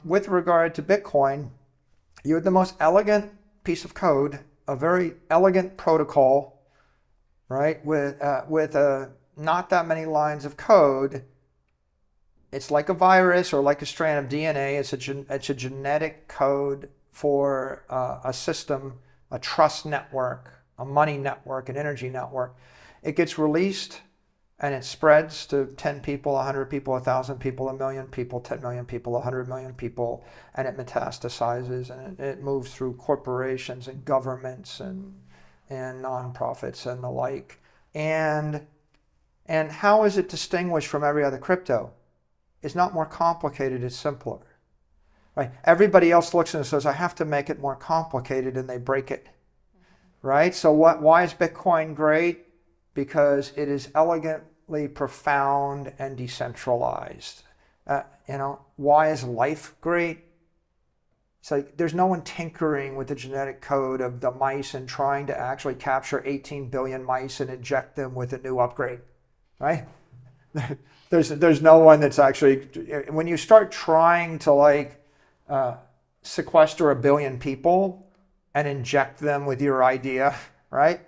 with regard to Bitcoin, you have the most elegant piece of code, a very elegant protocol, right? With not that many lines of code. It's like a virus or like a strand of DNA. It's a genetic code for a system, a trust network, a money network, an energy network. It gets released and it spreads to 10 people, 100 people, 1,000 people, 1 million people, 10 million people, 100 million people, and it metastasizes and it moves through corporations and governments and nonprofits and the like. And how is it distinguished from every other crypto? It's not more complicated, it's simpler. Right? Everybody else looks and says, I have to make it more complicated, and they break it. Right? So why is Bitcoin great? Because it is elegantly profound and decentralized. Why is life great? It's like there's no one tinkering with the genetic code of the mice and trying to actually capture 18 billion mice and inject them with a new upgrade, right? There's no one that's actually, when you start trying to sequester 1 billion people and inject them with your idea, right?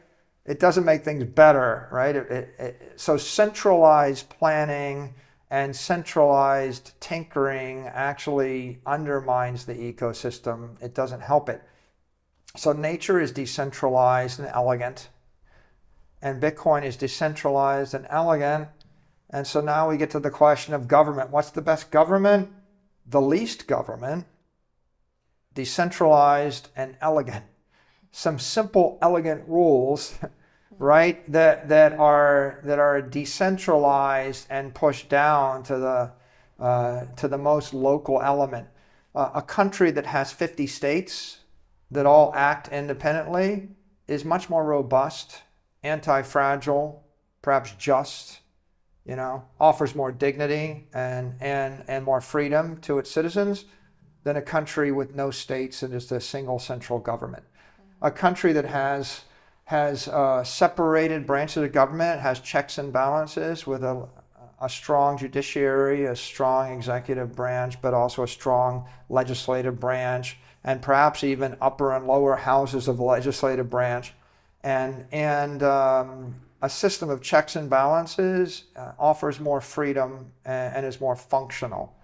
It doesn't make things better, right? So centralized planning and centralized tinkering actually undermines the ecosystem. It doesn't help it. So nature is decentralized and elegant, and Bitcoin is decentralized and elegant. And so now we get to the question of government. What's the best government? The least government, decentralized and elegant. Some simple, elegant rules, right, that are decentralized and pushed down to the most local element. A country that has 50 states that all act independently is much more robust, anti-fragile, perhaps just, offers more dignity and more freedom to its citizens than a country with no states and just a single central government. A country that has separated branches of government, has checks and balances with a strong judiciary, a strong executive branch, but also a strong legislative branch, and perhaps even upper and lower houses of the legislative branch, and a system of checks and balances offers more freedom and is more functional.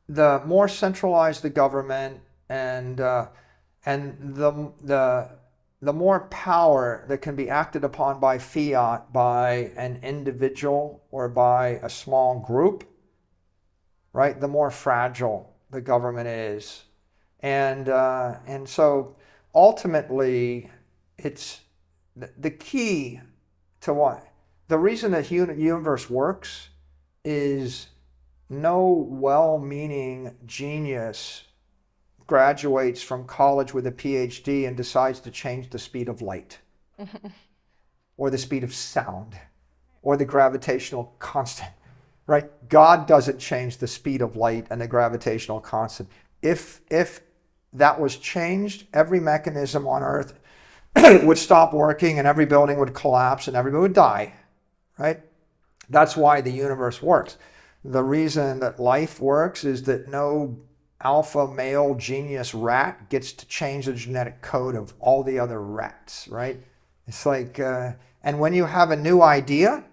The more centralized the government and the more power that can be acted upon by fiat by an individual or by a small group, right? The more fragile the government is, and so ultimately, it's the key to what the reason the universe works is no well-meaning genius graduates from college with a PhD and decides to change the speed of light or the speed of sound or the gravitational constant, right? God doesn't change the speed of light and the gravitational constant. If that was changed, every mechanism on Earth would stop working and every building would collapse and everybody would die, right? That's why the universe works. The reason that life works is that no alpha male genius rat gets to change the genetic code of all the other rats, right? It's like, and when you have a new idea,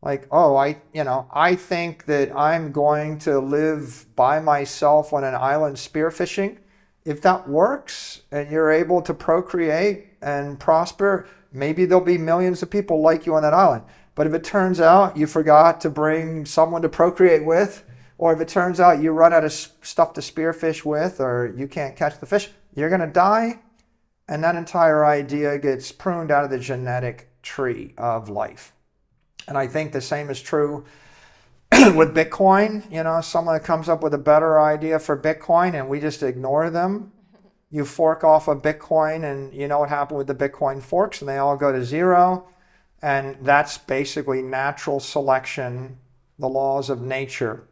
like, oh, I think that I'm going to live by myself on an island spearfishing. If that works and you're able to procreate and prosper, maybe there'll be millions of people like you on that island. But if it turns out you forgot to bring someone to procreate with, or if it turns out you run out of stuff to spearfish with, or you can't catch the fish, you're going to die. And that entire idea gets pruned out of the genetic tree of life. And I think the same is true with Bitcoin. Someone comes up with a better idea for Bitcoin and we just ignore them. You fork off a Bitcoin and you know what happened with the Bitcoin forks, and they all go to zero. And that's basically natural selection, the laws of nature.